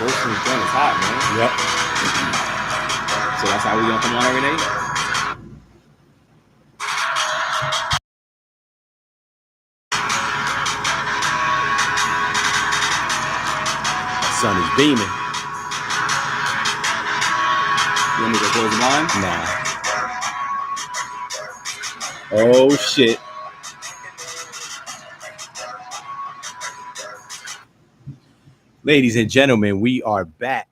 Bolson's joint is hot, man. Yep. So that's how we gonna come on every day. The sun is beaming. You want me to close mine? Nah. Oh shit. Ladies and gentlemen, we are back.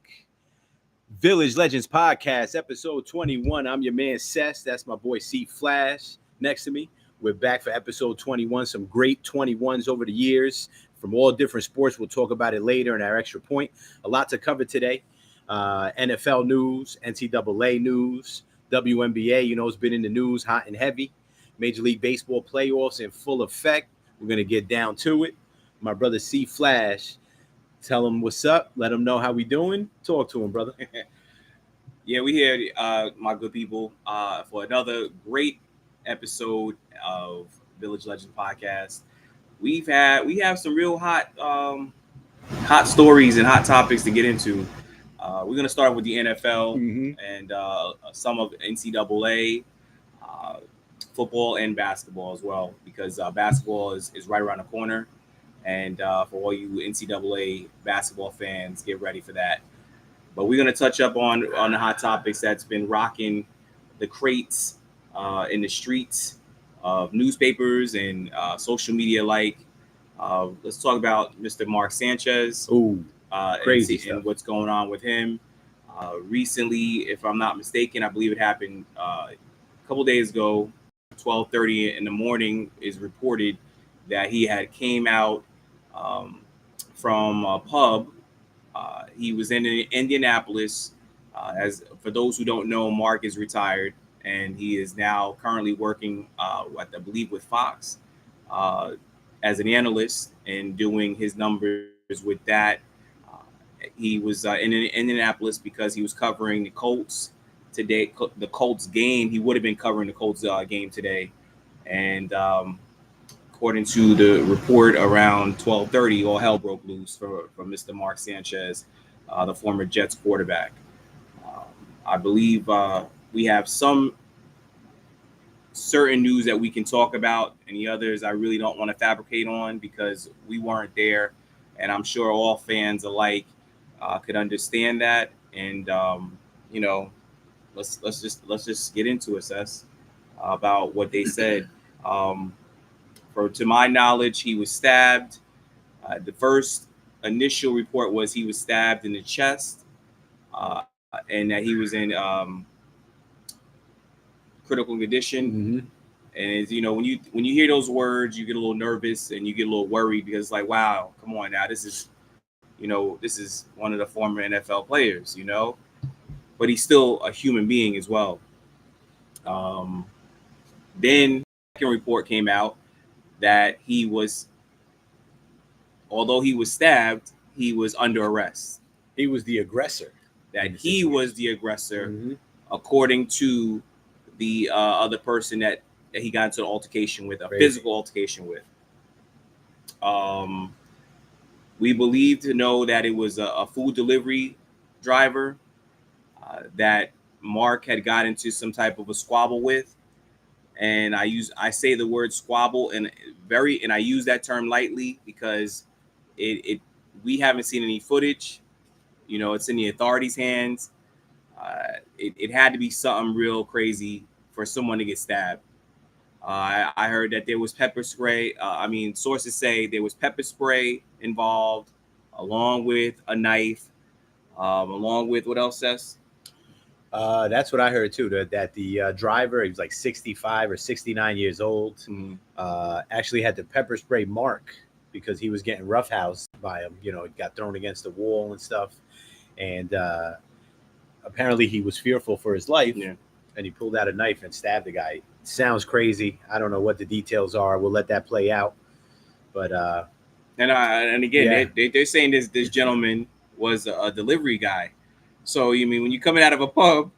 Village Legends Podcast, episode 21. I'm your man, Sess. That's my boy, C Flash, next to me. We're back for episode 21. Some great 21s over the years from all different sports. We'll talk about it later in our extra point. A lot to cover today. NFL news, NCAA news, WNBA, it's been in the news hot and heavy. Major League Baseball playoffs in full effect. We're going to get down to it. My brother, C Flash. Tell him what's up. Let him know how we doing. Talk to him, brother. Yeah, we here, my good people, for another great episode of Village Legends Podcast. We have some real hot stories and hot topics to get into. We're gonna start with the NFL and some of NCAA, football and basketball as well, because basketball is right around the corner. And for all you NCAA basketball fans, get ready for that. But we're going to touch up on the hot topics that's been rocking the crates in the streets of newspapers and social media alike. Let's talk about Mr. Mark Sanchez. Ooh, crazy and stuff. What's going on with him. Recently, if I'm not mistaken, I believe it happened a couple days ago, 12:30 in the morning, is reported that he had came out from a pub. He was in Indianapolis. As for those who don't know, Mark is retired, and he is now currently working, I believe, with Fox as an analyst and doing his numbers with that. He was in Indianapolis because he was covering the Colts today. The Colts game. He would have been covering the Colts game today, and according to the report, around 12:30, all hell broke loose for Mr. Mark Sanchez, the former Jets quarterback. I believe we have some certain news that we can talk about, and the others I really don't want to fabricate on because we weren't there, and I'm sure all fans alike could understand that. And let's just get into it, Sess, about what they said. To my knowledge, he was stabbed. The first initial report was he was stabbed in the chest, and that he was in critical condition. And when you hear those words, you get a little nervous and you get a little worried because it's like, wow, come on now, this is one of the former NFL players, but he's still a human being as well. Then the second report came out that although he was stabbed, he was under arrest. He was the aggressor. That he was the aggressor, according to the other person that he got into an altercation with, physical altercation with. We believe to know that it was a food delivery driver that Mark had got into some type of a squabble with. And I say the word squabble and I use that term lightly because we haven't seen any footage. It's in the authorities' hands. It had to be something real crazy for someone to get stabbed. I heard that there was pepper spray. Sources say there was pepper spray involved, along with a knife, along with what else, Sess? That's what I heard too. That the driver, he was like 65 or 69 years old, actually had to pepper spray Mark because he was getting roughhoused by him. He got thrown against the wall and stuff, and apparently he was fearful for his life, and he pulled out a knife and stabbed the guy. Sounds crazy. I don't know what the details are. We'll let that play out. But and again, they're saying this gentleman was a delivery guy. So you mean when you're coming out of a pub,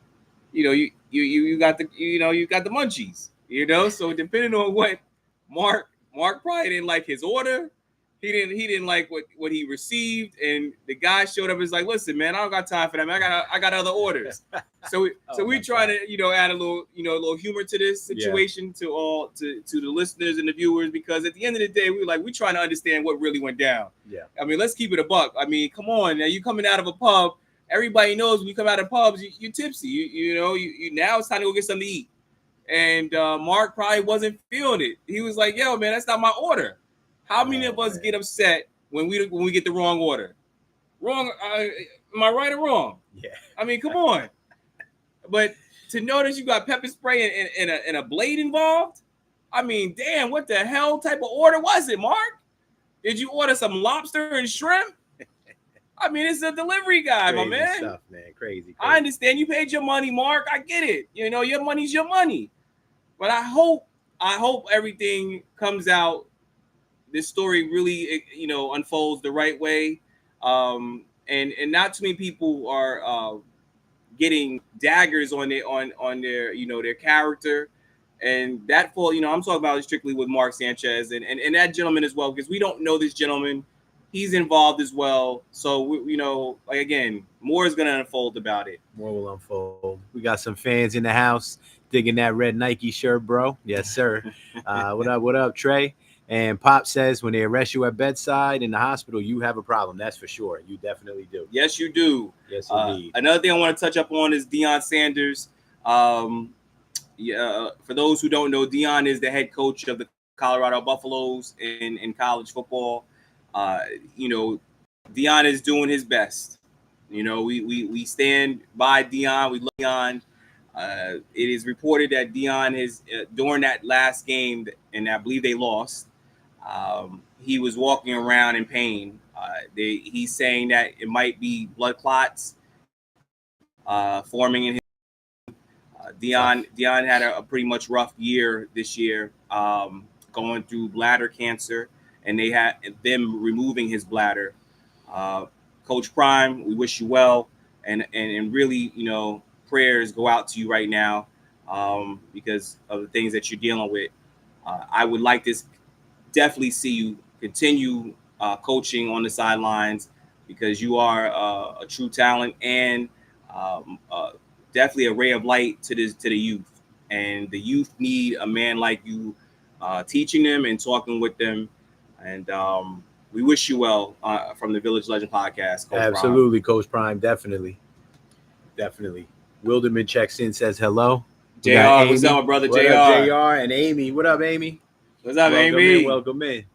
you got the munchies, So depending on what Mark probably didn't like his order, He didn't like what he received, and the guy showed up and was like, "Listen, man, I don't got time for that. Man. I got other orders." So we trying to add a little humor to this situation to the listeners and the viewers, because at the end of the day we trying to understand what really went down. Yeah. I mean, let's keep it a buck. I mean, come on, now you coming out of a pub. Everybody knows when you come out of pubs, you're tipsy. You now it's time to go get something to eat. And Mark probably wasn't feeling it. He was like, "Yo, man, that's not my order." How many of us get upset when we get the wrong order? Wrong? Am I right or wrong? Yeah. I mean, come on. But to notice you got pepper spray and a blade involved, I mean, damn, what the hell type of order was it, Mark? Did you order some lobster and shrimp? I mean, it's a delivery guy, Crazy my man. Stuff, man. Crazy. I understand you paid your money, Mark. I get it. Your money's your money. But I hope everything comes out. This story really, unfolds the right way, and not too many people are getting daggers on their character, and that fall. I'm talking about strictly with Mark Sanchez and that gentleman as well, because we don't know this gentleman. He's involved as well, so again, more is gonna unfold about it. More will unfold. We got some fans in the house digging that red Nike shirt, bro. Yes, sir. What up? What up, Trey? And Pop says when they arrest you at bedside in the hospital, you have a problem. That's for sure. You definitely do. Yes, you do. Yes, indeed. Another thing I want to touch up on is Deion Sanders. For those who don't know, Deion is the head coach of the Colorado Buffaloes in college football. Deion is doing his best. We stand by Deion. We love Deion. It is reported that Deion has during that last game, and I believe they lost. He was walking around in pain. He's saying that it might be blood clots forming in his. Deion had a pretty much rough year this year, going through bladder cancer, and they had them removing his bladder. Coach Prime, we wish you well, and really, prayers go out to you right now, because of the things that you're dealing with. I would like to definitely see you continue coaching on the sidelines, because you are a true talent and definitely a ray of light to the youth. And the youth need a man like you teaching them and talking with them. And we wish you well from the Village Legend Podcast, Coach Absolutely, Prime. Coach Prime, definitely. Wilderman checks in, says hello. JR, what's up, my brother? What JR. Up, JR and Amy. What up, Amy? What's up, Amy? Welcome in.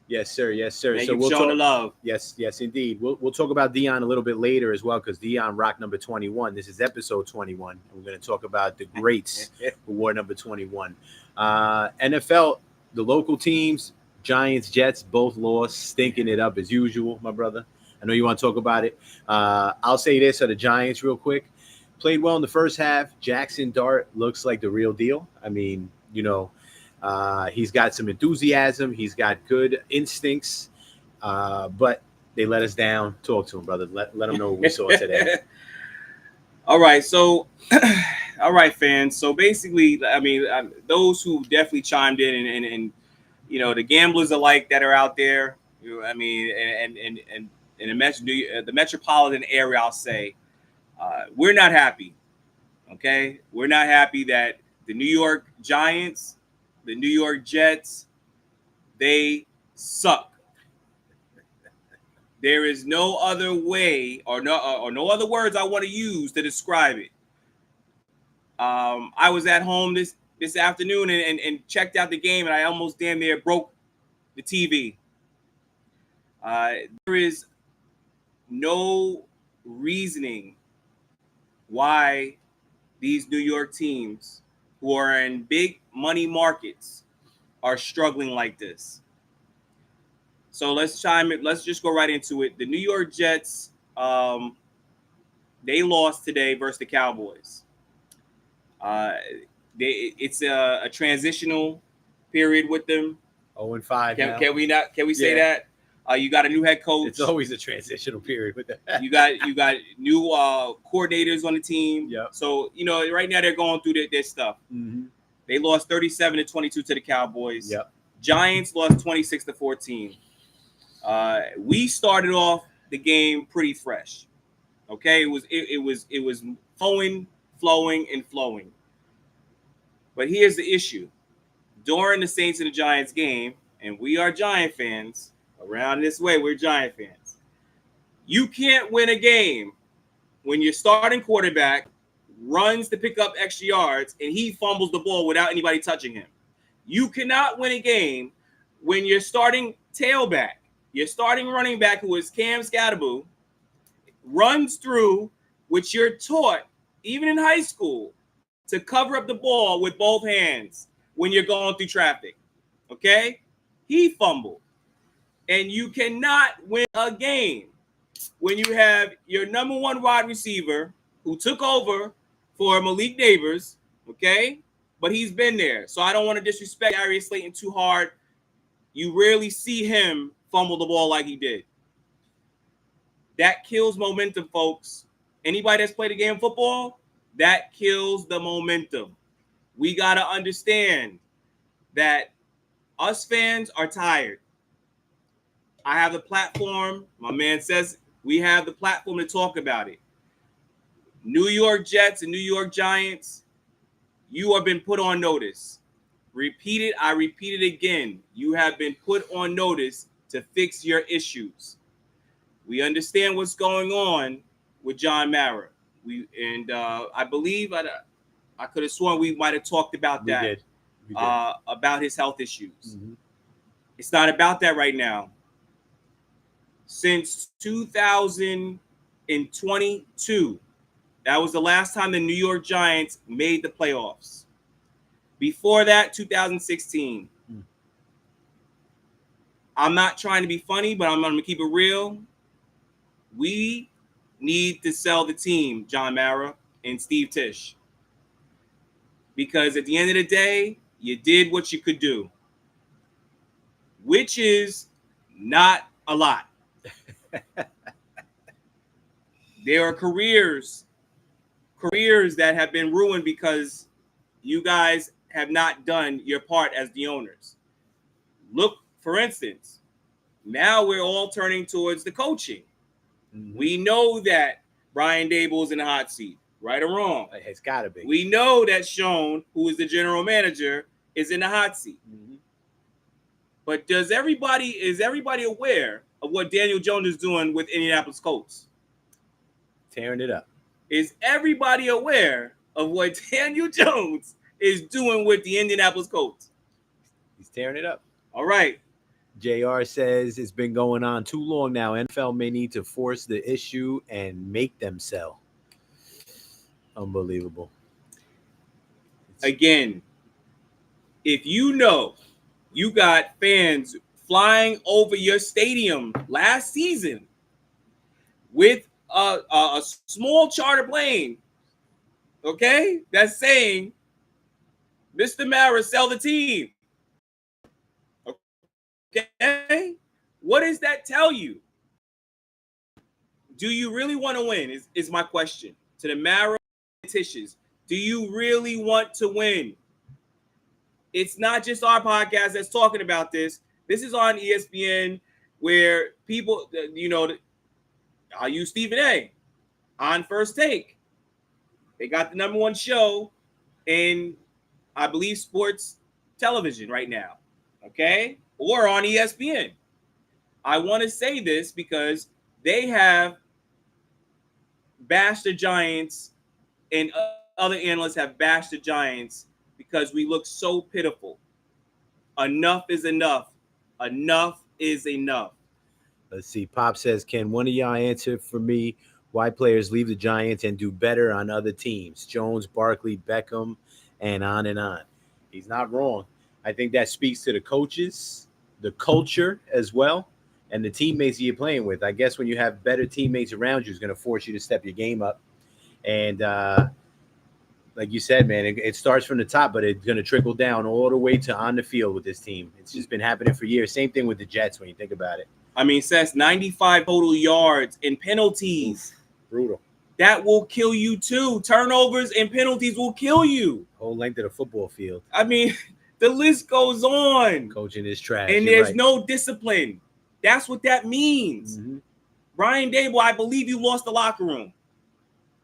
Yes, sir. Thank you for showing the love. Yes, indeed. We'll talk about Deion a little bit later as well, because Deion rocked number 21. This is episode 21. We're going to talk about the greats who wore number 21. NFL, the local teams, Giants, Jets, both lost, stinking it up as usual, my brother. I know you want to talk about it. I'll say this for the Giants real quick. Played well in the first half. Jackson Dart looks like the real deal. I mean, he's got some enthusiasm. He's got good instincts, but they let us down. Talk to him, brother. Let him know what we saw today. All right. So, all right, fans. So basically, I mean, those who definitely chimed in and the gamblers alike that are out there, I mean, and in the metropolitan area, I'll say, we're not happy. Okay. We're not happy that the New York Giants, the New York Jets, they suck. There is no other way or no other words I want to use to describe it. I was at home this afternoon and checked out the game, and I almost damn near broke the TV. There is no reasoning why these New York teams who are in big money markets are struggling like this. So let's just go right into it. The New York Jets, they lost today versus the Cowboys. It's a transitional period with them. 0-5 now. Can we say that? You got a new head coach. It's always a transitional period with that. you got new coordinators on the team. Yep. So right now they're going through their stuff. Mm-hmm. They lost 37-22 to the Cowboys. Yep. Giants lost 26-14. We started off the game pretty fresh. Okay, it was flowing. But here's the issue: during the Saints and the Giants game, and we are Giant fans around this way. We're Giant fans. You can't win a game when your starting quarterback runs to pick up extra yards and he fumbles the ball without anybody touching him. You cannot win a game when your starting tailback, your starting running back, who is Cam Scatterboo, runs through, which you're taught, even in high school, to cover up the ball with both hands when you're going through traffic. Okay? He fumbled. And you cannot win a game when you have your number one wide receiver who took over for Malik Neighbors, okay? But he's been there. So I don't want to disrespect Darius Slayton too hard. You rarely see him fumble the ball like he did. That kills momentum, folks. Anybody that's played a game of football, that kills the momentum. We got to understand that us fans are tired. I have the platform. My man says we have the platform to talk about it. New York Jets and New York Giants, you have been put on notice. I repeat it again. You have been put on notice to fix your issues. We understand what's going on with John Mara. I believe I could have sworn we might have talked about that. We did. About his health issues. Mm-hmm. It's not about that right now. Since 2022, that was the last time the New York Giants made the playoffs. Before that, 2016. I'm not trying to be funny, but I'm going to keep it real. We need to sell the team, John Mara and Steve Tisch. Because at the end of the day, you did what you could do, which is not a lot. There are careers that have been ruined because you guys have not done your part as the owners. Look, for instance, now we're all turning towards the coaching. Mm-hmm. We know that Brian Daboll's in the hot seat, right or wrong. It's got to be. We know that Sean, who is the general manager, is in the hot seat. Mm-hmm. But is everybody aware of what Daniel Jones is doing with Indianapolis Colts? Tearing it up. Is everybody aware of what Daniel Jones is doing with the Indianapolis Colts? He's tearing it up. All right. JR says it's been going on too long now. NFL may need to force the issue and make them sell. Unbelievable. Again, if you know you got fans flying over your stadium last season with a small charter plane, okay, that's saying, Mr. Mara, sell the team. Okay, what does that tell you? Do you really want to win? Is my question to the Mara politicians. Do you really want to win? It's not just our podcast that's talking about this. This is on ESPN, where people, I'll use Stephen A. on First Take. They got the number one show in, I believe, sports television right now. Okay? Or on ESPN. I want to say this because they have bashed the Giants, and other analysts have bashed the Giants because we look so pitiful. Enough is enough. Enough is enough. Let's see. Pop says, can one of y'all answer for me why players leave the Giants and do better on other teams? Jones, Barkley, Beckham, and on and on. He's not wrong. I think that speaks to the coaches, the culture as well, and the teammates you're playing with. I guess when you have better teammates around you, it's going to force you to step your game up. And like you said, man, it starts from the top, but it's going to trickle down all the way to on the field with this team. It's just been happening for years. Same thing with the Jets when you think about it. I mean, Seth, 95 total yards and penalties. Oof, brutal. That will kill you too. Turnovers and penalties will kill you. Whole length of the football field. I mean, The list goes on. Coaching is trash. And there's no discipline. That's what that means. Mm-hmm. Brian Daboll, I believe you lost the locker room.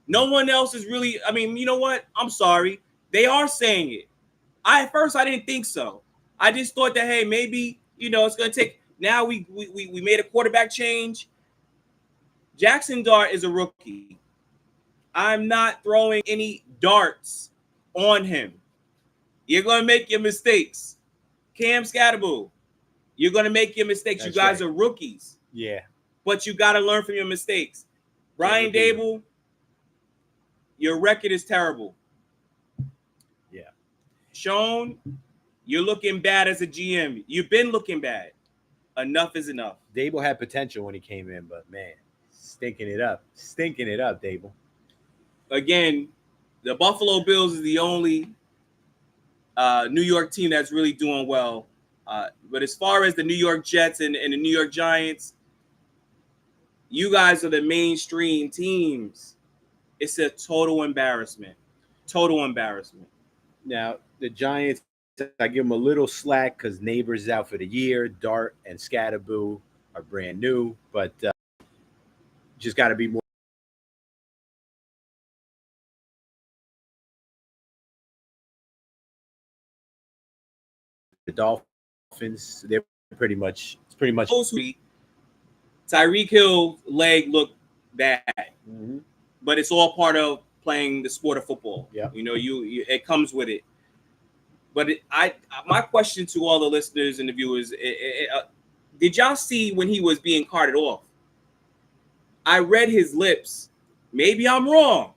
No one else is really, I mean, you know what? I'm sorry. They are saying it. At first I didn't think so. I just thought that, hey, maybe, it's going to take, now we made a quarterback change. Jackson Dart is a rookie. I'm not throwing any darts on him. You're going to make your mistakes. Cam Scatterbull, you're going to make your mistakes. That's you guys right. are rookies. Yeah. But you got to learn from your mistakes. Brian Daboll, your record is terrible. Yeah. Sean, you're looking bad as a GM. You've been looking bad. Enough is enough. Daboll had potential when he came in, but man, stinking it up, Daboll. Again, the Buffalo Bills is the only New York team that's really doing well. But as far as the New York Jets and the New York Giants, you guys are the mainstream teams. It's a total embarrassment. Total embarrassment. Now, the Giants, I give them a little slack because Neighbors is out for the year. Dart and Scatterboo are brand new, but just got to be more. The Dolphins, they're pretty much. Tyreek Hill's leg looked bad, mm-hmm. but it's all part of playing the sport of football. Yeah, you it comes with it. But my question to all the listeners and the viewers: did y'all see when he was being carted off? I read his lips. Maybe I'm wrong.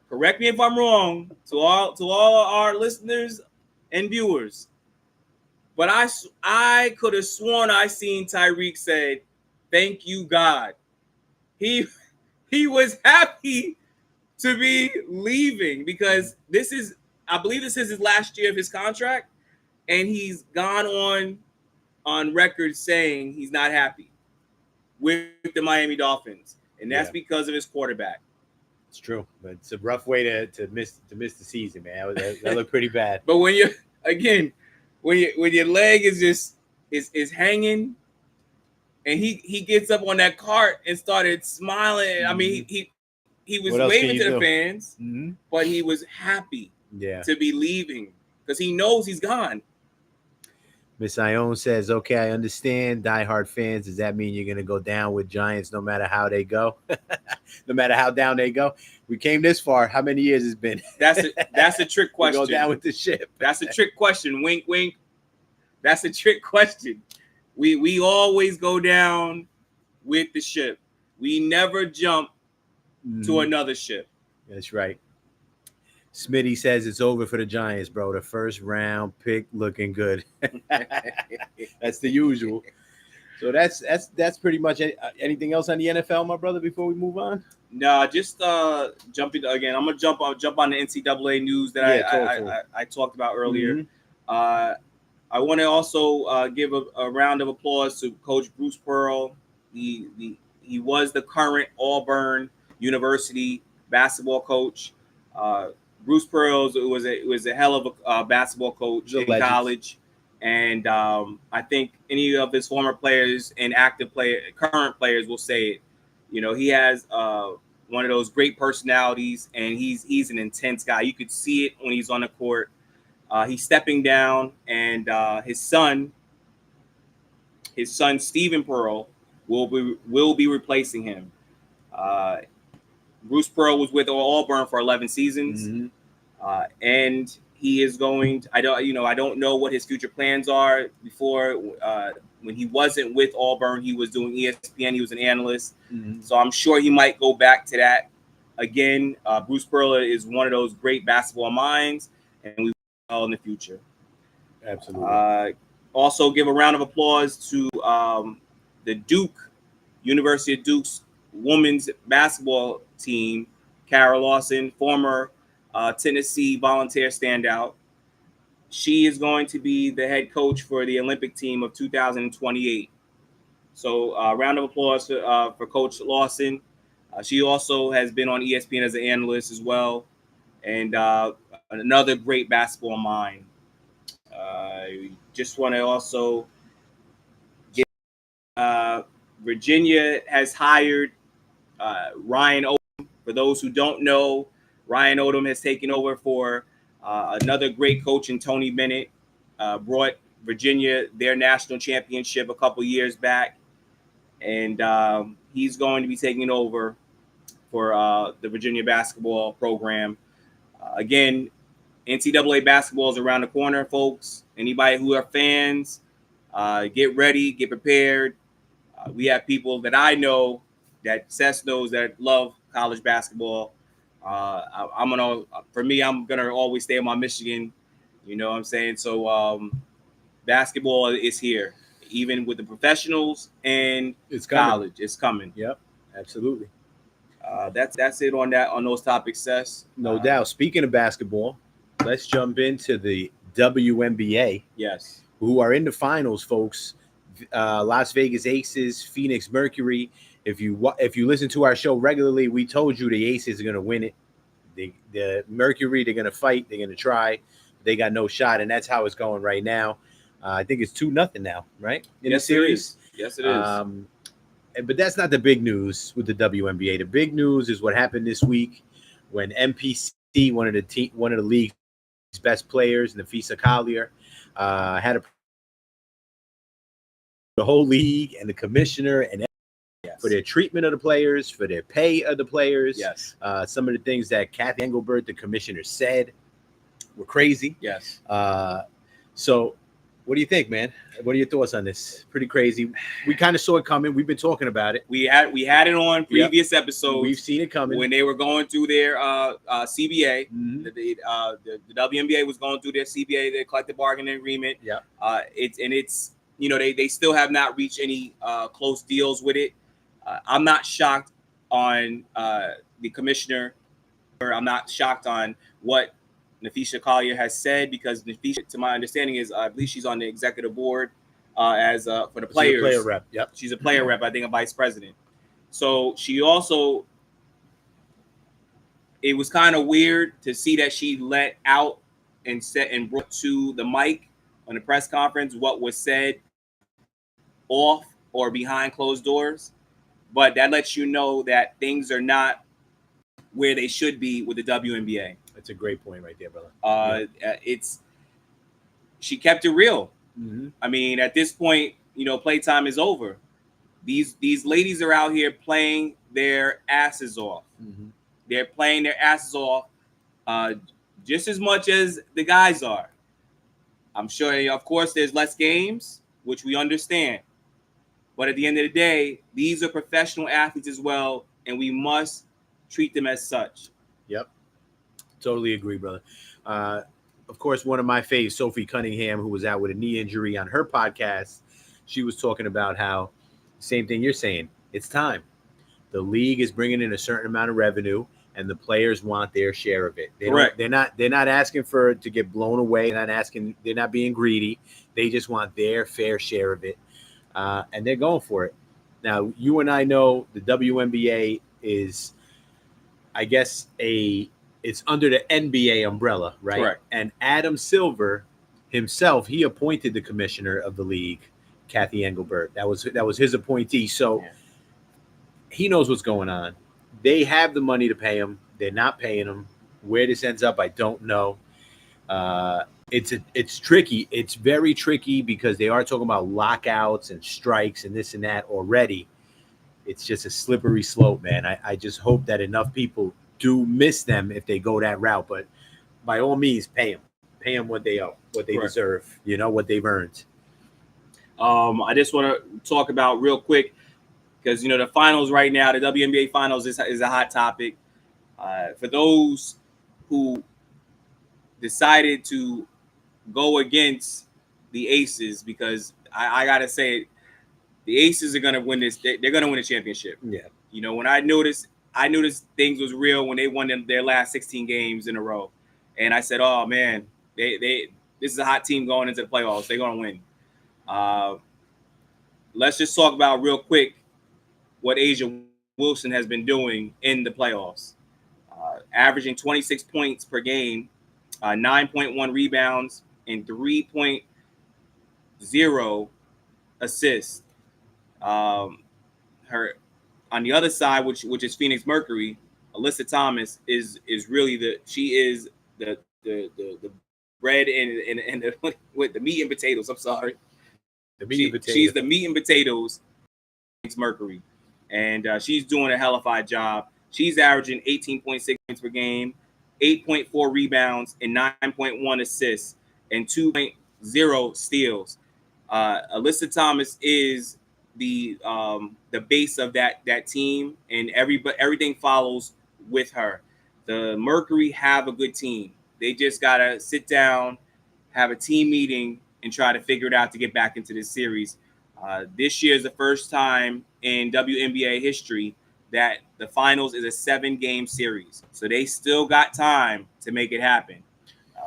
Correct me if I'm wrong. To all our listeners and viewers. But I could have sworn I seen Tyreek said, "Thank you, God." He was happy to be leaving because I believe this is his last year of his contract, and he's gone on record saying he's not happy with the Miami Dolphins, and that's because of his quarterback. It's true, but it's a rough way to miss the season, man. That looked pretty bad. But when your leg is hanging, and he gets up on that cart and started smiling. Mm-hmm. I mean, he was waving to the fans, mm-hmm. but he was happy to be leaving because he knows he's gone. Miss Ione says, okay, I understand. Diehard fans, does that mean you're going to go down with Giants no matter how they go? No matter how down they go? We came this far. How many years it's been? That's a trick question. We go down with the ship. That's a trick question. Wink, wink. That's a trick question. We always go down with the ship. We never jump to another ship. That's right. Smitty says it's over for the Giants, bro. The first round pick looking good. That's the usual. So that's pretty much it. Anything else on the NFL, my brother, before we move on? No, just jumping again. I'm gonna jump on the NCAA news that I talked about earlier. Mm-hmm. I want to also give a round of applause to Coach Bruce Pearl. He was the current Auburn University basketball coach. Bruce Pearl was a hell of a basketball coach in college, and I think any of his former players and current players will say it. He has one of those great personalities, and he's an intense guy. You could see it when he's on the court. He's stepping down, and his son Stephen Pearl will be replacing him. Bruce Pearl was with Auburn for 11 seasons, mm-hmm. And he is going. I don't know what his future plans are. Before, when he wasn't with Auburn, he was doing ESPN. He was an analyst, mm-hmm. So I'm sure he might go back to that again. Bruce Pearl is one of those great basketball minds, and we will in the future. Absolutely. Also, give a round of applause to the University of Duke's women's basketball team, Kara Lawson, former Tennessee Volunteer standout. She is going to be the head coach for the Olympic team of 2028. So round of applause for Coach Lawson. She also has been on ESPN as an analyst as well, and another great basketball mind. Just want to also get Virginia has hired Ryan Odom. For those who don't know, Ryan Odom has taken over for another great coach in Tony Bennett. Brought Virginia their national championship a couple years back, and he's going to be taking over for the Virginia basketball program. Again, NCAA basketball is around the corner, folks. Anybody who are fans, get ready, get prepared. We have people that I know, that Seth knows, that love college basketball. I'm gonna always stay in my Michigan. You know what I'm saying? So basketball is here, even with the professionals and It's coming. college. It's coming. Yep, absolutely. That's it on those topics, Seth. No doubt. Speaking of basketball, let's jump into the WNBA. Yes. Who are in the finals, folks. Las Vegas Aces, Phoenix Mercury. If you listen to our show regularly, we told you the Aces are going to win it. The Mercury, they're going to fight. They're going to try. They got no shot, and that's how it's going right now. I think it's 2-0 now, right? In the series. Yes, it is. But that's not the big news with the WNBA. The big news is what happened this week when MPC, one of the league's best players, Nafisa Collier, had the whole league and the commissioner and for their treatment of the players, for their pay of the players. Yes. Some of the things that Kathy Engelbert, the commissioner, said were crazy. Yes. So what do you think, man? What are your thoughts on this? Pretty crazy. We kind of saw it coming. We've been talking about it. We had it on previous episodes. We've seen it coming when they were going through their CBA. Mm-hmm. The WNBA was going through their CBA, their collective bargaining agreement. Yeah. It's they still have not reached any close deals with it. I'm not shocked on the commissioner. I'm not shocked on what Nafisa Collier has said, because Nafisa, to my understanding, is I believe she's on the executive board as for the players. She's a player rep. Yep. She's a player rep. I think a vice president. So she also, it was kind of weird to see that she let out and brought to the mic on the press conference what was said off or behind closed doors. But that lets you know that things are not where they should be with the WNBA. That's a great point right there, brother. She kept it real. Mm-hmm. I mean, at this point, playtime is over. These ladies are out here playing their asses off. Mm-hmm. They're playing their asses off just as much as the guys are. I'm sure, of course, there's less games, which we understand. But at the end of the day, these are professional athletes as well, and we must treat them as such. Yep. Totally agree, brother. Of course, one of my faves, Sophie Cunningham, who was out with a knee injury, on her podcast, she was talking about how, same thing you're saying, it's time. The league is bringing in a certain amount of revenue, and the players want their share of it. Correct. They're not asking for it to get blown away. They're not being greedy. They just want their fair share of it. And they're going for it. Now, you and I know the WNBA is, I guess, it's under the NBA umbrella, right? Correct. And Adam Silver himself, he appointed the commissioner of the league, Kathy Engelbert. That was his appointee. So he knows what's going on. They have the money to pay him. They're not paying him. Where this ends up, I don't know. It's tricky. It's very tricky because they are talking about lockouts and strikes and this and that already. It's just a slippery slope, man. I just hope that enough people do miss them if they go that route. But by all means, pay them. Pay them what they owe, what they deserve, what they've earned. I just want to talk about real quick, because, the finals right now, the WNBA finals is a hot topic. For those who decided to go against the Aces, because I got to say, the Aces are going to win this. They're going to win the championship. Yeah. When I noticed things was real when they won their last 16 games in a row. And I said, oh, man, this is a hot team going into the playoffs. They're going to win. Let's just talk about real quick what Asia Wilson has been doing in the playoffs. Averaging 26 points per game, 9.1 rebounds, and 3.0 assists. Her on the other side, which is Phoenix Mercury, Alyssa Thomas is really the bread and the, with the meat and potatoes. I'm sorry, she's the meat and potatoes. Phoenix Mercury, and she's doing a hellified job. She's averaging 18.6 points per game, 8.4 rebounds, and 9.1 assists, and 2.0 steals. Alyssa Thomas is the base of that team, and everything follows with her. The Mercury have a good team. They just gotta sit down, have a team meeting, and try to figure it out to get back into this series. This year is the first time in WNBA history that the finals is a 7-game series, so they still got time to make it happen.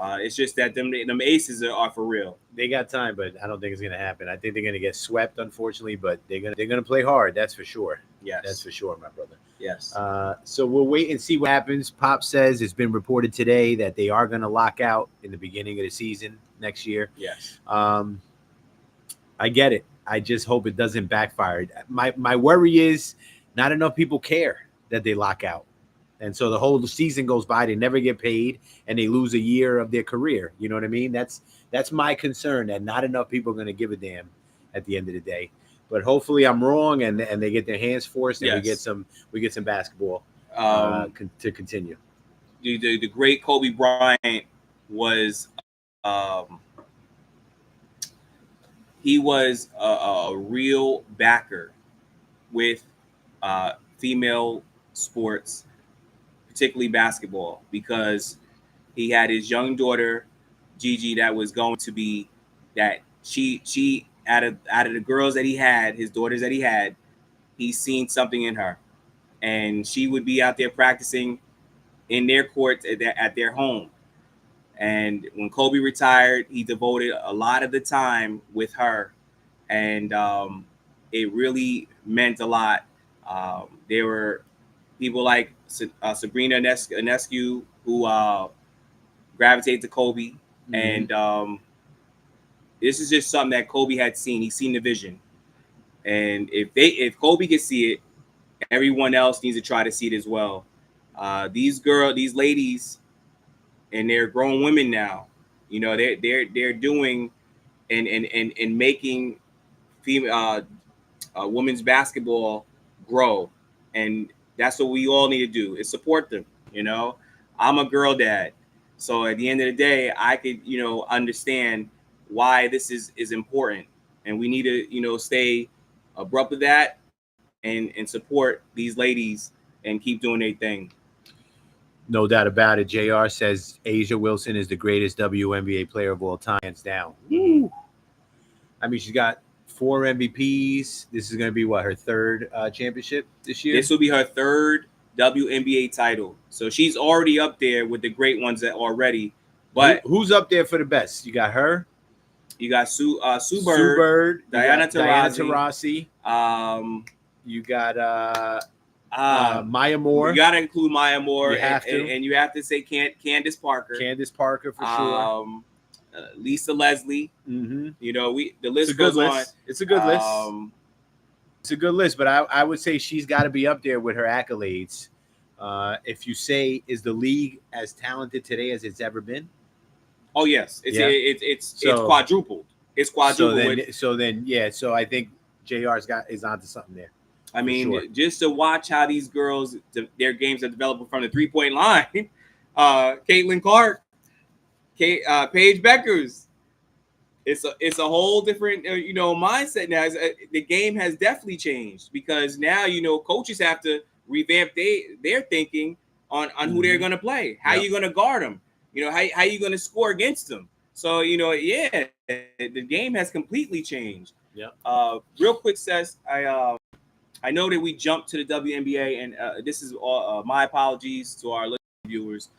It's just that them aces are for real. They got time, but I don't think it's gonna happen. I think they're gonna get swept, unfortunately, but they're gonna play hard. That's for sure. Yes, that's for sure, my brother. Yes. So we'll wait and see what happens. Pop says it's been reported today that they are gonna lock out in the beginning of the season next year. Yes. I get it. I just hope it doesn't backfire. My worry is not enough people care that they lock out. And so the whole season goes by, they never get paid, and they lose a year of their career. You know what I mean? That's my concern, that not enough people are going to give a damn at the end of the day. But hopefully I'm wrong, and they get their hands forced, and Yes. we get some basketball to continue. The great Kobe Bryant was he was a real backer with female sports, particularly basketball, because he had his young daughter Gigi that was going to be that she out of the girls that he had, his daughters that he had, he's seen something in her, and she would be out there practicing in their courts at their home. And when Kobe retired, he devoted a lot of the time with her, and it really meant a lot. There were people like Sabrina Ionescu who gravitated to Kobe, and this is just something that Kobe had seen. He's seen the vision, and if Kobe can see it, everyone else needs to try to see it as well. These ladies, and they're grown women now. You know, they're doing and making female women's basketball grow, and that's what we all need to do, is support them. You know, I'm a girl dad, so at the end of the day, I could understand why this is important, and we need to stay abrupt of that and support these ladies and keep doing their thing. No doubt about it. JR says Asia Wilson is the greatest WNBA player of all time, hands down. Mm-hmm. I mean, she's got 4 MVPs. This is going to be her third championship this year? This will be her third WNBA title. So she's already up there with the great ones that already. But who's up there for the best? You got her. You got Sue Bird, Diana Taurasi. You got Maya Moore. You got to include Maya Moore. You have to. And you have to say Candace Parker. Candace Parker for sure. Lisa Leslie. Mm-hmm. You know, the list goes on. It's a good list. It's a good list, but I would say she's got to be up there with her accolades. If you say, is the league as talented today as it's ever been? Oh yes, it's quadrupled. It's quadrupled. So I think JR's is onto something there. I mean, just to watch how these girls, their games are developing from the 3-point line. Caitlin Clark, Paige Beckers. It's a whole different mindset now. The game has definitely changed, because now coaches have to revamp their thinking on who they're going to play. How you going to guard them? How you going to score against them? So the game has completely changed. Yeah. Real quick, Seth, I know that we jumped to the WNBA, and this is my apologies to our viewers.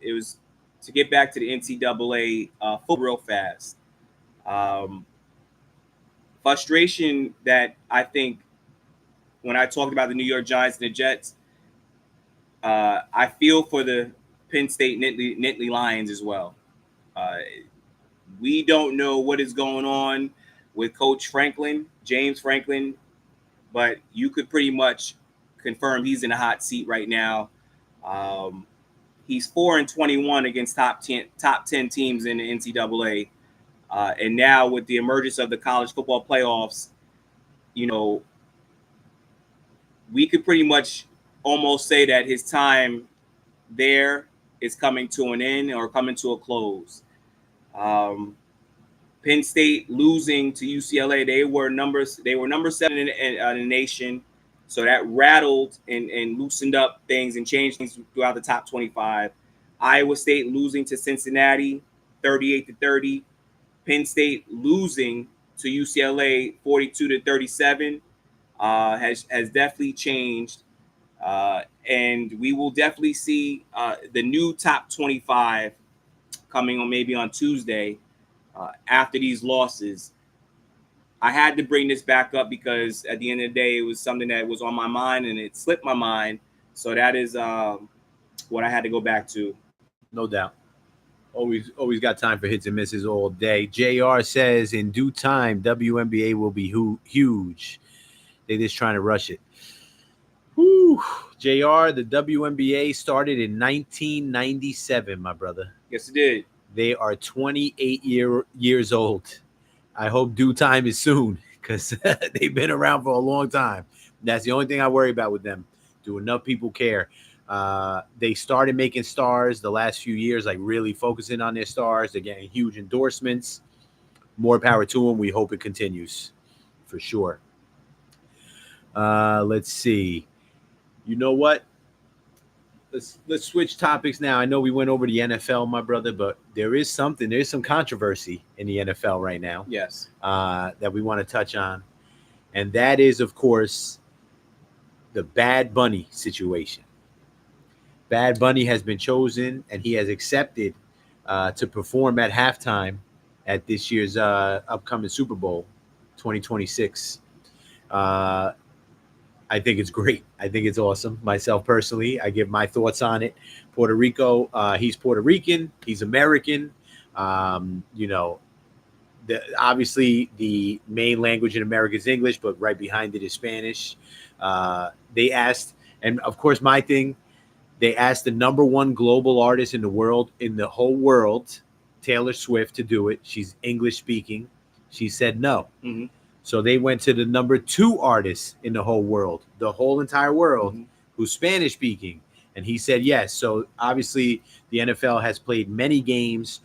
It was to get back to the NCAA football real fast. Frustration that I think when I talked about the New York Giants and the Jets, I feel for the Penn State Nittany Lions as well. We don't know what is going on with Coach Franklin, James Franklin, but you could pretty much confirm he's in a hot seat right now. He's 4-21 against top 10 teams in the NCAA. And now with the emergence of the college football playoffs, you know, we could pretty much almost say that his time there is coming to an end or coming to a close. Penn State losing to UCLA, they were number 7 in the nation, so that rattled and loosened up things and changed things throughout the top 25. Iowa State losing to Cincinnati, 38-30. Penn State losing to UCLA, 42-37, has definitely changed, and we will definitely see the new top 25 coming on maybe on Tuesday. After these losses, I had to bring this back up because at the end of the day, it was something that was on my mind and it slipped my mind. So that is what I had to go back to. No doubt. Always got time for hits and misses all day. JR says, in due time, WNBA will be huge. They're just trying to rush it. Whew. JR, the WNBA started in 1997, my brother. Yes, it did. They are 28 years old. I hope due time is soon because they've been around for a long time. That's the only thing I worry about with them. Do enough people care? They started making stars the last few years, like really focusing on their stars. They're getting huge endorsements. More power to them. We hope it continues for sure. Let's see. You know what? Let's switch topics now. I know we went over the NFL, my brother, but there's some controversy in the NFL right now. Yes. That we want to touch on. And that is, of course, the Bad Bunny situation. Bad Bunny has been chosen and he has accepted to perform at halftime at this year's upcoming Super Bowl 2026. I think it's great. I think it's awesome. Myself personally, I give my thoughts on it. Puerto Rico, he's Puerto Rican. He's American. Obviously the main language in America is English, but right behind it is Spanish. They asked, and of course my thing, they asked the number one global artist in the whole world, Taylor Swift, to do it. She's English speaking. She said no. Mm-hmm. So they went to the number 2 artist in the whole entire world, who's Spanish speaking. And he said yes. So obviously the NFL has played many games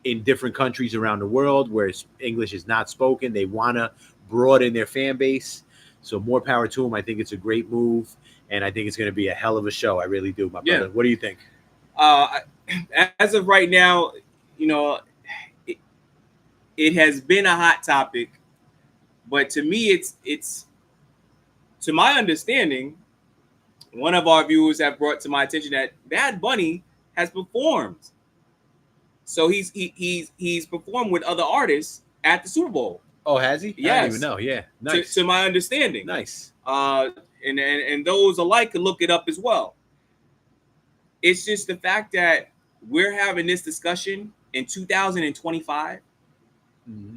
in different countries around the world where English is not spoken. They want to broaden their fan base. So more power to them. I think it's a great move. And I think it's going to be a hell of a show. I really do, my brother. What do you think? As of right now, it has been a hot topic. But to me, it's to my understanding, one of our viewers have brought to my attention that Bad Bunny has performed. So he's performed with other artists at the Super Bowl. Oh, has he? Yes. I didn't even know. Yeah, nice. To my understanding, nice. And those alike can look it up as well. It's just the fact that we're having this discussion in 2025.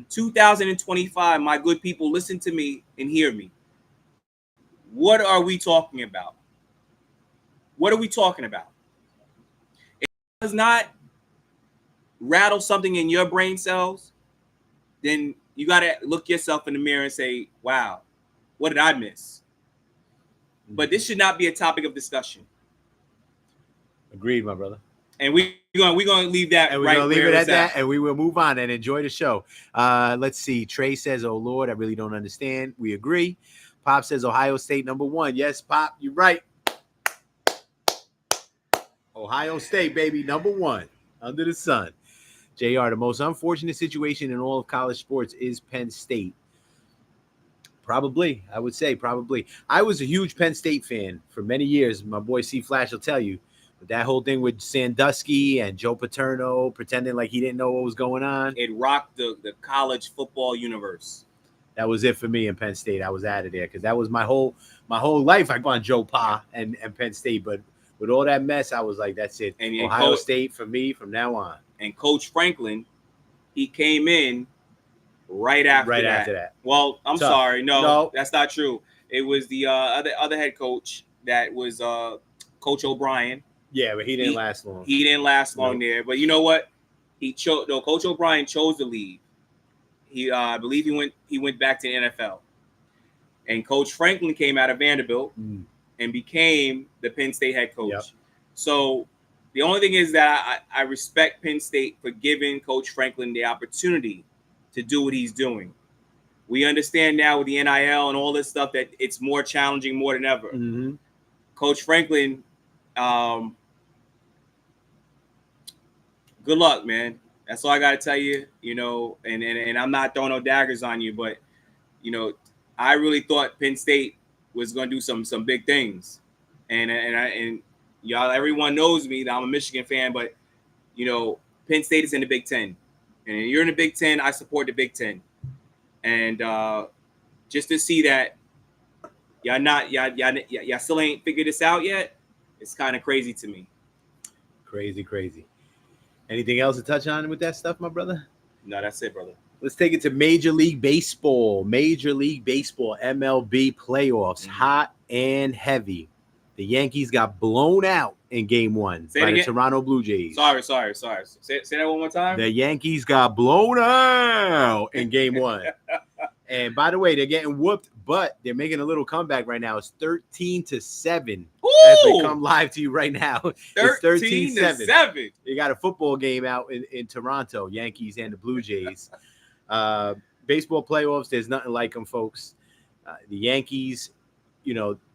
2025, my good people, listen to me and hear me. What are we talking about? What are we talking about? If it does not rattle something in your brain cells, then you got to look yourself in the mirror and say, wow, what did I miss? But this should not be a topic of discussion. Agreed, my brother. And we're gonna leave that. And we're gonna leave it at that, and we will move on and enjoy the show. Let's see. Trey says, "Oh Lord, I really don't understand." We agree. Pop says, "Ohio State number 1." Yes, Pop, you're right. Ohio State, baby, number 1 under the sun. JR, the most unfortunate situation in all of college sports is Penn State. Probably, I would say probably. I was a huge Penn State fan for many years. My boy C Flash will tell you. But that whole thing with Sandusky and Joe Paterno pretending like he didn't know what was going on. It rocked the college football universe. That was it for me in Penn State. I was out of there because that was my whole life. I go on Joe Pa and Penn State. But with all that mess, I was like, that's it. And Ohio State for me from now on. And Coach Franklin, he came in right after that. Well, I'm Tough. sorry. No, No. that's not true. It was the other head coach that was Coach O'Brien. Yeah, but he didn't last long. He didn't last long there. But you know what? Coach O'Brien chose to leave. I believe he went back to the NFL. And Coach Franklin came out of Vanderbilt and became the Penn State head coach. Yep. So the only thing is that I respect Penn State for giving Coach Franklin the opportunity to do what he's doing. We understand now with the NIL and all this stuff that it's more challenging more than ever. Mm-hmm. Coach Franklin, good luck, man. That's all I got to tell you, and I'm not throwing no daggers on you, but, I really thought Penn State was going to do some big things. And y'all, everyone knows me that I'm a Michigan fan, but, Penn State is in the Big Ten. And you're in the Big Ten, I support the Big Ten. And just to see that y'all still ain't figured this out yet, it's kind of crazy to me. Crazy. Anything else to touch on with that stuff, my brother? No, that's it, brother. Let's take it to Major League Baseball. Major League Baseball, MLB playoffs, hot and heavy. The Yankees got blown out in Game 1 by the Toronto Blue Jays. Sorry. Say that one more time. The Yankees got blown out in Game 1. And by the way, they're getting whooped, but they're making a little comeback right now. It's 13-7 as we come live to you right now. It's 13-7. They got a football game out in Toronto, Yankees and the Blue Jays. Baseball playoffs, there's nothing like them, folks. The Yankees,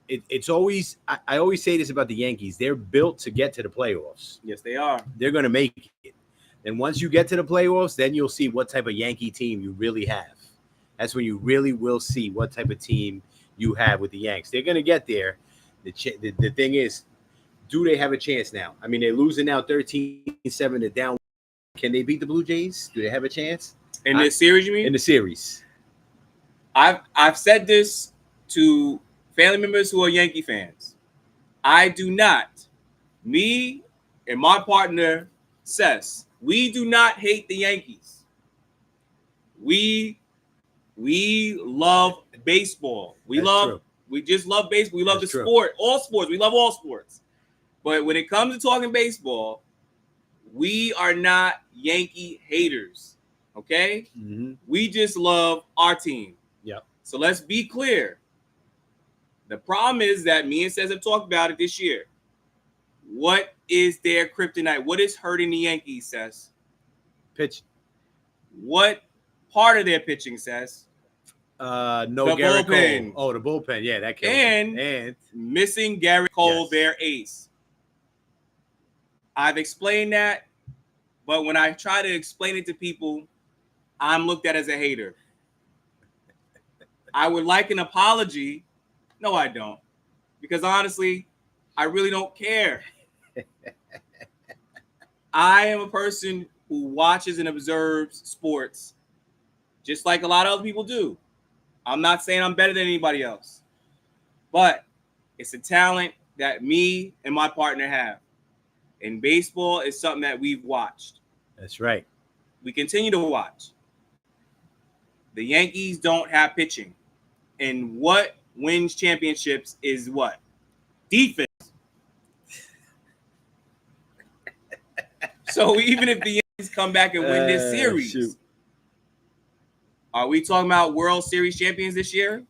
it's always – I always say this about the Yankees. They're built to get to the playoffs. Yes, they are. They're going to make it. And once you get to the playoffs, then you'll see what type of Yankee team you really have. That's when you really will see what type of team you have with the Yanks. They're going to get there. The thing is, do they have a chance now? I mean, they're losing now 13-7. They're down. Can they beat the Blue Jays? Do they have a chance? In this series, you mean? In the series. I've said this to family members who are Yankee fans. I do not. Me and my partner, Sess, we do not hate the Yankees. We love baseball. We just love baseball. We love the sport, all sports. We love all sports. But when it comes to talking baseball, we are not Yankee haters. Okay? Mm-hmm. We just love our team. Yep. So let's be clear. The problem is that me and Sess have talked about it this year. What is their kryptonite? What is hurting the Yankees, Sess? Pitch. What part of their pitching, Sess? No Garrett Cole. Oh, the bullpen. Yeah, that kills and missing Garrett Cole, their ace. I've explained that, but when I try to explain it to people, I'm looked at as a hater. I would like an apology. No, I don't. Because honestly, I really don't care. I am a person who watches and observes sports just like a lot of other people do. I'm not saying I'm better than anybody else, but it's a talent that me and my partner have. And baseball is something that we've watched. That's right. We continue to watch. The Yankees don't have pitching. And what wins championships is what? Defense. So even if the Yankees come back and win this series, are we talking about World Series champions this year?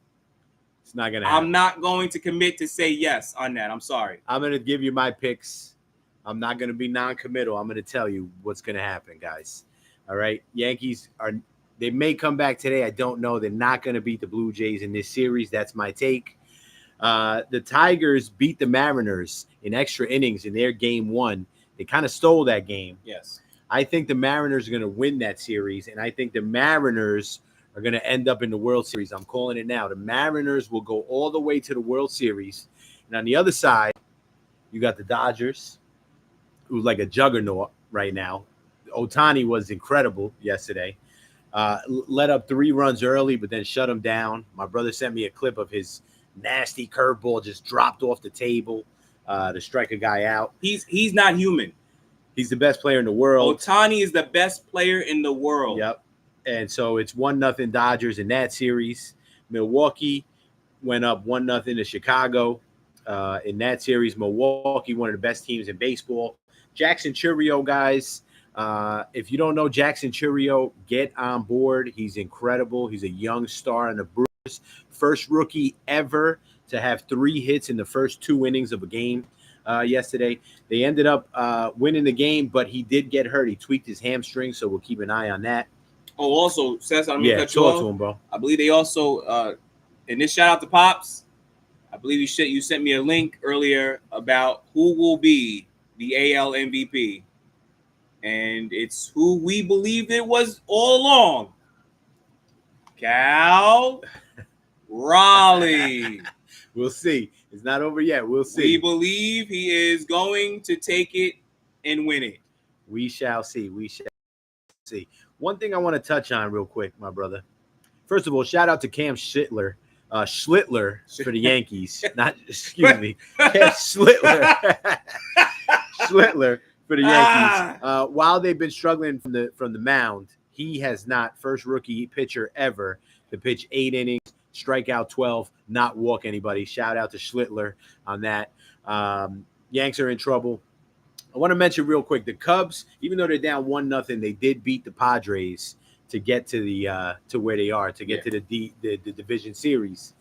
It's not going to happen. I'm not going to commit to say yes on that. I'm sorry. I'm going to give you my picks. I'm not going to be non-committal. I'm going to tell you what's going to happen, guys. All right? Yankees they may come back today. I don't know. They're not going to beat the Blue Jays in this series. That's my take. The Tigers beat the Mariners in extra innings in their Game 1. They kind of stole that game. Yes. I think the Mariners are going to win that series, and I think the Mariners are going to end up in the World Series. I'm calling it now. The Mariners will go all the way to the World Series. And on the other side, you got the Dodgers, who's like a juggernaut right now. Ohtani was incredible yesterday. Let up 3 runs early, but then shut him down. My brother sent me a clip of his nasty curveball just dropped off the table to strike a guy out. He's not human. He's the best player in the world. Ohtani is the best player in the world. Yep. And so it's 1-0 Dodgers in that series. Milwaukee went up 1-0 to Chicago. In that series, Milwaukee, one of the best teams in baseball. Jackson Chourio, guys. If you don't know Jackson Chourio, get on board. He's incredible. He's a young star in the Brewers. First rookie ever to have 3 hits in the first 2 innings of a game yesterday. They ended up winning the game, but he did get hurt. He tweaked his hamstring, so we'll keep an eye on that. Oh, also, Seth, I'm Yeah, gonna cut you talk off. to him, bro. I believe they also, and this shout out to Pops. I believe you sent me a link earlier about who will be the AL MVP, and it's who we believed it was all along. Cal Raleigh. We'll see. It's not over yet. We'll see. We believe he is going to take it and win it. We shall see. We shall see. One thing I want to touch on real quick, my brother. First of all, shout out to Cam Schlittler for the Yankees. Excuse me. Cam Schlittler. Schlittler for the Yankees. While they've been struggling from the mound, he has not, first rookie pitcher ever to pitch 8 innings, strike out 12, not walk anybody. Shout out to Schlittler on that. Yanks are in trouble. I want to mention real quick, the Cubs, even though they're down 1-0, they did beat the Padres to get to the to where they are, to get to the division series.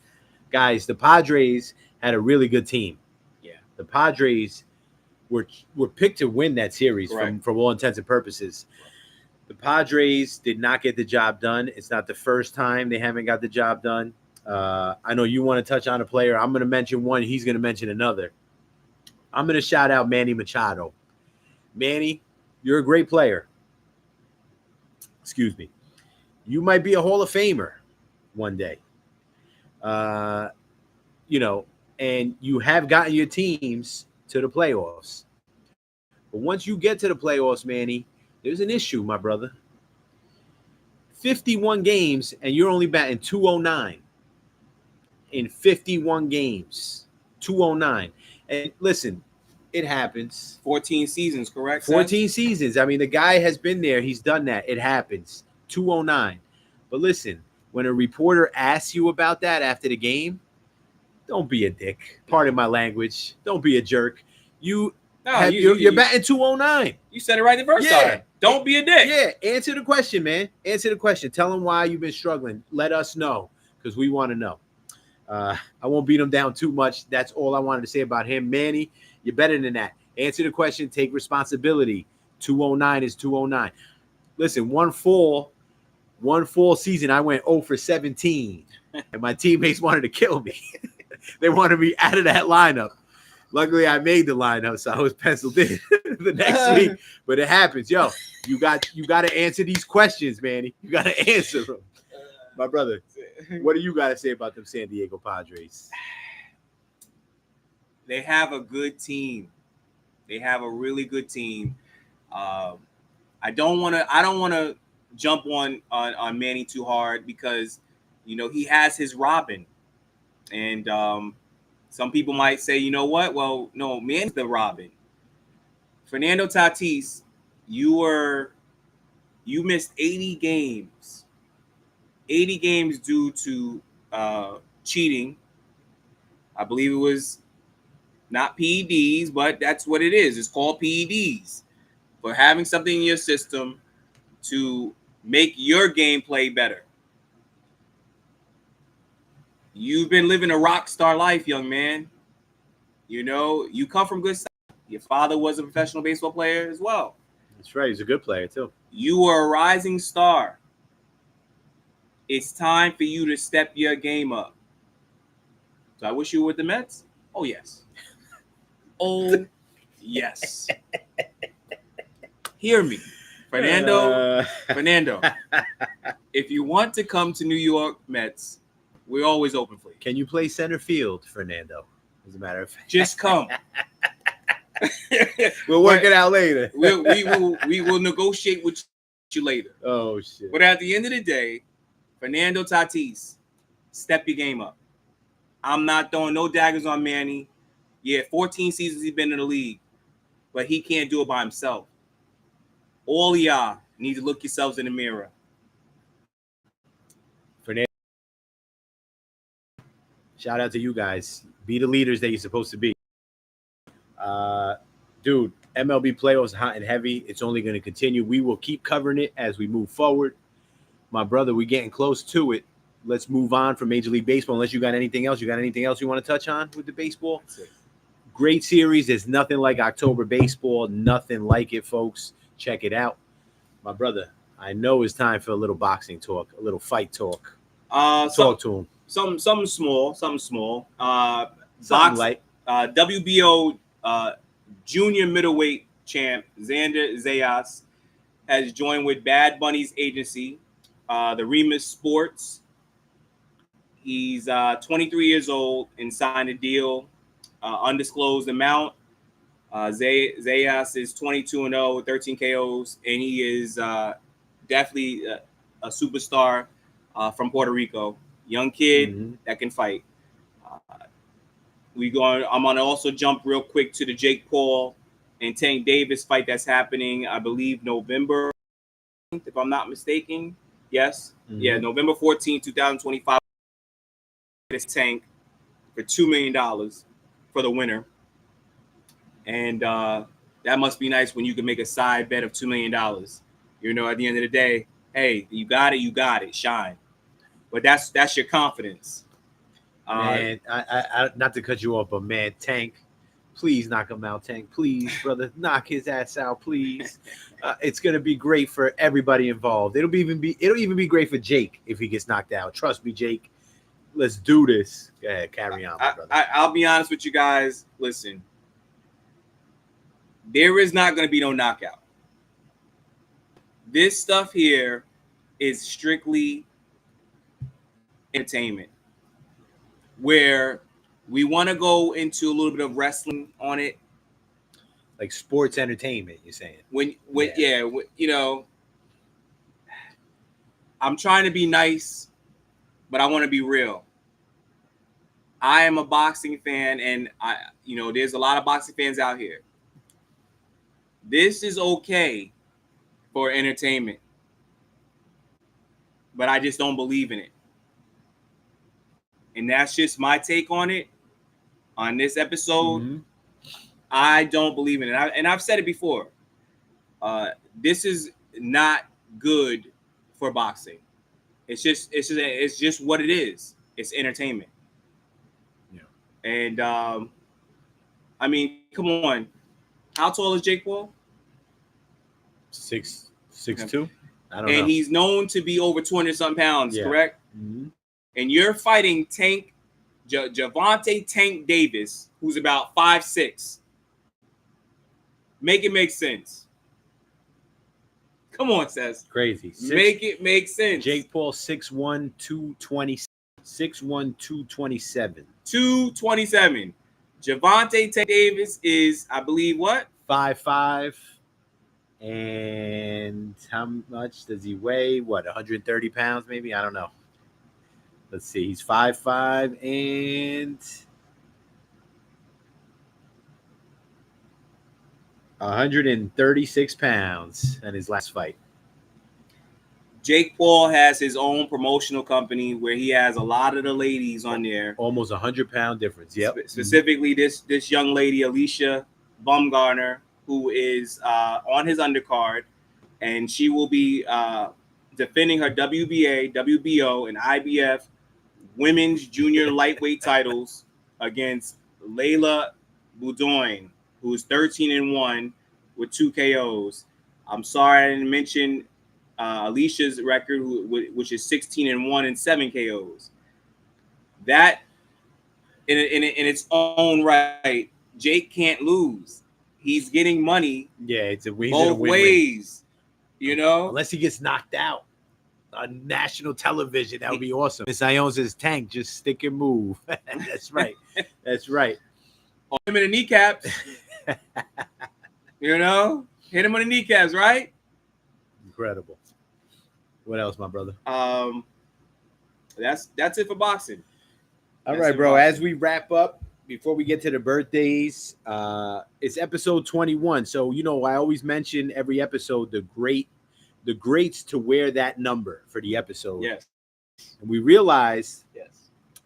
Guys, the Padres had a really good team. Yeah. The Padres were picked to win that series from all intents and purposes. The Padres did not get the job done. It's not the first time they haven't got the job done. I know you want to touch on a player. I'm going to mention one. He's going to mention another. I'm going to shout out Manny Machado. Manny, you're a great player. Excuse me. You might be a Hall of Famer one day. And you have gotten your teams to the playoffs. But once you get to the playoffs, Manny, there's an issue, my brother. 51 games, and you're only batting .209 in 51 games. .209. And listen, it happens. 14 seasons, correct? 14 seasons. I mean, the guy has been there. He's done that. It happens. .209. But listen, when a reporter asks you about that after the game, don't be a dick. Pardon my language. Don't be a jerk. You're batting .209. You said it right the first time. Don't be a dick. Yeah, answer the question, man. Answer the question. Tell them why you've been struggling. Let us know because we want to know. I won't beat him down too much. That's all I wanted to say about him. Manny, you're better than that. Answer the question. Take responsibility. 209 is 209. Listen, one fall season, I went 0 for 17, and my teammates wanted to kill me. They wanted me out of that lineup. Luckily, I made the lineup, so I was penciled in the next week. But it happens. Yo, you got to answer these questions, Manny. You got to answer them. My brother, what do you got to say about them San Diego Padres? They have a good team. They have a really good team. I don't want to jump on Manny too hard because he has his Robin, and some people might say, you know what? Well, no, Manny's the Robin. Fernando Tatis, you missed 80 games. 80 games due to cheating. I believe it was not PEDs, but that's what it is. It's called PEDs. For having something in your system to make your gameplay better. You've been living a rock star life, young man. You come from good stuff. Your father was a professional baseball player as well. That's right. He's a good player, too. You were a rising star. It's time for you to step your game up. So I wish you were with the Mets. Oh, yes. Oh, yes. Hear me. Fernando, if you want to come to New York Mets, we're always open for you. Can you play center field, Fernando? As a matter of fact. Just come. We'll work it out later. we will negotiate with you later. Oh, shit. But at the end of the day, Fernando Tatis, step your game up. I'm not throwing no daggers on Manny. Yeah, 14 seasons he's been in the league, but he can't do it by himself. all of y'all need to look yourselves in the mirror. Shout out to you guys. Be the leaders that you're supposed to be. Dude, MLB playoffs hot and heavy. It's only going to continue. We will keep covering it as we move forward. My brother, we're getting close to it. Let's move on from Major League Baseball. Unless you got anything else. You got anything else you want to touch on with the baseball? Great series. There's nothing like October baseball. Nothing like it, folks. Check it out. My brother, I know it's time for a little boxing talk, a little fight talk. Talk to him. Something small. Something Light. WBO junior middleweight champ Xander Zayas has joined with Bad Bunny's agency, the Remus Sports. He's 23 years old and signed a deal, undisclosed amount. Zayas is 22-0 with 13 KOs, and he is definitely a superstar from Puerto Rico. Young kid that can fight. I'm gonna also jump real quick to the Jake Paul and Tank Davis fight that's happening, I believe November, if I'm not mistaken. Yes, yeah, November 14, 2025. This Tank for $2 million for the winner, and that must be nice when you can make a side bet of $2 million. You know, at the end of the day, hey, you got it, shine. But that's your confidence. Man, I not to cut you off, but man, Tank, please knock him out, Tank. Please, brother, knock his ass out, please. It's gonna be great for everybody involved. It'll even be great for Jake if he gets knocked out. Trust me, Jake. Let's do this. Go ahead, carry on, my brother. I'll be honest with you guys. Listen, there is not gonna be no knockout. This stuff here is strictly entertainment, where we want to go into a little bit of wrestling on it, like sports entertainment. You're saying you know, I'm trying to be nice, but I want to be real. I am a boxing fan, and there's a lot of boxing fans out here. This is okay for entertainment, but I just don't believe in it. And that's just my take on it on this episode. I don't believe in it. And I've said it before. This is not good for boxing. It's just what it is. It's entertainment. Yeah. And I mean, come on. How tall is Jake Paul? 6'2". I don't know. And he's known to be over 200-something pounds, correct? And you're fighting Javante Tank Davis, who's about 5'6". Make it make sense. Come on, Seth. Crazy. Make it make sense. Jake Paul 6'1", 220, 6'1", 227. 227. Javante Tank Davis is, I believe, what? 5'5". And how much does he weigh? What, 130 pounds maybe? I don't know. Let's see. He's 5'5" and 136 pounds in his last fight. Jake Paul has his own promotional company where he has a lot of the ladies on there. Almost 100-pound difference. Yep. Specifically, this young lady, Alicia Baumgartner, who is on his undercard, and she will be defending her WBA, WBO, and IBF women's junior lightweight titles against Layla Boudoin, who is 13-1 with 2 KOs. I'm sorry I didn't mention Alicia's record, which is 16-1 and 7 KOs. That, in its own right, Jake can't lose. He's getting money. Yeah, it's a win. Both ways, Unless he gets knocked out on national television, that would be awesome. Miss Ione says, Tank, just stick and move. That's right. That's right. Hit him in the kneecaps. Hit him on the kneecaps, right? Incredible. What else, my brother? That's it for boxing. All right, bro. As we wrap up, before we get to the birthdays, it's episode 21. So, I always mention every episode the greats to wear that number for the episode. Yes. And we realized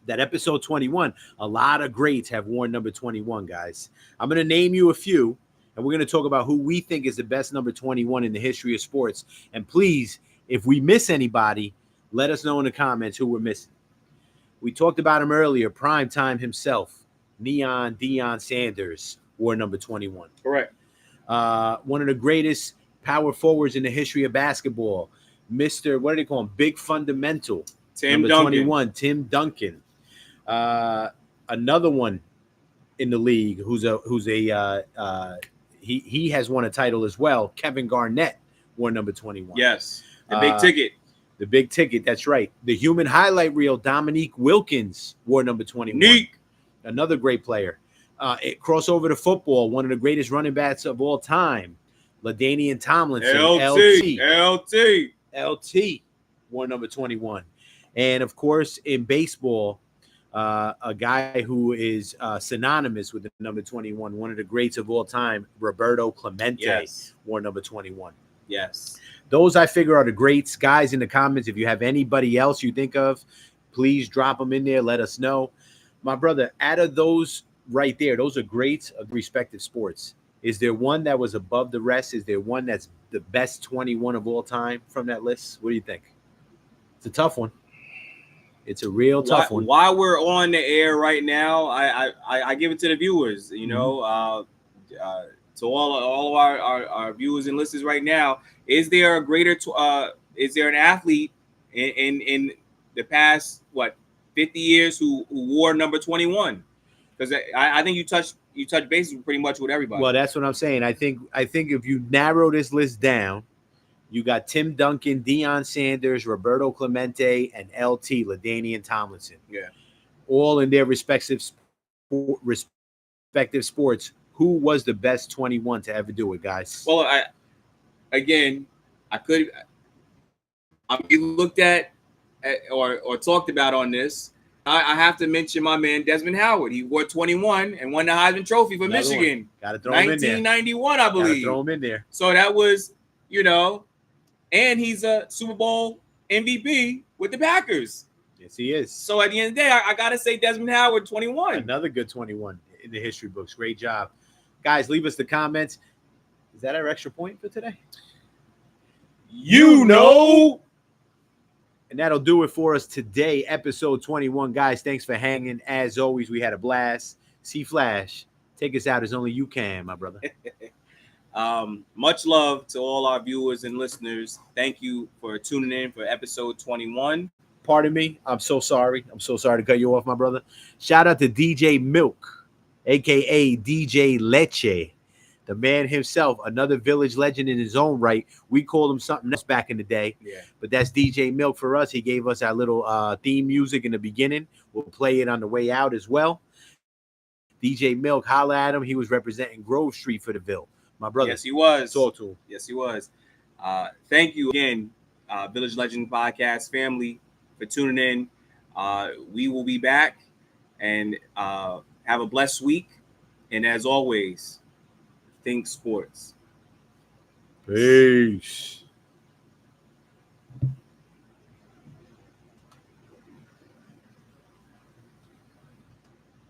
that episode 21, a lot of greats have worn number 21, guys. I'm going to name you a few, and we're going to talk about who we think is the best number 21 in the history of sports. And please, if we miss anybody, let us know in the comments who we're missing. We talked about him earlier, primetime himself, Neon Deion Sanders, wore number 21. Correct. One of the greatest power forwards in the history of basketball, Mr. What do they call him? Big Fundamental. Tim number Duncan. 21, Tim Duncan. Another one in the league he has won a title as well. Kevin Garnett wore number 21. Yes. The big ticket. The big ticket, that's right. The human highlight reel, Dominique Wilkins, wore number 21. Neek. Another great player. It crossover to football, one of the greatest running backs of all time, LaDainian Tomlinson. LT wore number 21. And, of course, in baseball, a guy who is synonymous with the number 21, one of the greats of all time, Roberto Clemente, wore number 21. Yes. Those, I figure, are the greats. Guys, in the comments, if you have anybody else you think of, please drop them in there. Let us know. My brother, out of those right there, those are greats of respective sports. Is there one that was above the rest? Is there one that's the best 21 of all time from that list? What do you think? It's a tough one. It's a real tough one. While we're on the air right now, I give it to the viewers, to all of our viewers and listeners right now. Is there a greater is there an athlete in the past 50 years who wore number 21? Because I think you touched bases pretty much with everybody. Well, that's what I'm saying. I think if you narrow this list down, you got Tim Duncan, Deion Sanders, Roberto Clemente, and LT, LaDainian Tomlinson. Yeah. All in their respective sports. Who was the best 21 to ever do it, guys? Well, I'm looked at or talked about on this. I have to mention my man Desmond Howard. He wore 21 and won the Heisman Trophy for Michigan. Got to throw him in there. 1991, I believe. Got to throw him in there. So that was, and he's a Super Bowl MVP with the Packers. Yes, he is. So at the end of the day, I got to say Desmond Howard, 21. Another good 21 in the history books. Great job. Guys, leave us the comments. Is that our extra point for today? And that'll do it for us today, episode 21. Guys, thanks for hanging. As always, we had a blast. C-Flash, take us out as only you can, my brother. Much love to all our viewers and listeners. Thank you for tuning in for episode 21. Pardon me. I'm so sorry. I'm so sorry to cut you off, my brother. Shout out to DJ Milk, a.k.a. DJ Leche, the man himself, another village legend in his own right. We called him something else back in the day, but that's DJ Milk for us. He gave us our little theme music in the beginning. We'll play it on the way out as well. DJ Milk, holla at him. He was representing Grove Street for the Ville. My brother. Yes, he was. Talk to him. Yes, he was. Thank you again, Village Legend Podcast family, for tuning in. We will be back and have a blessed week. And as always, think sports. Peace.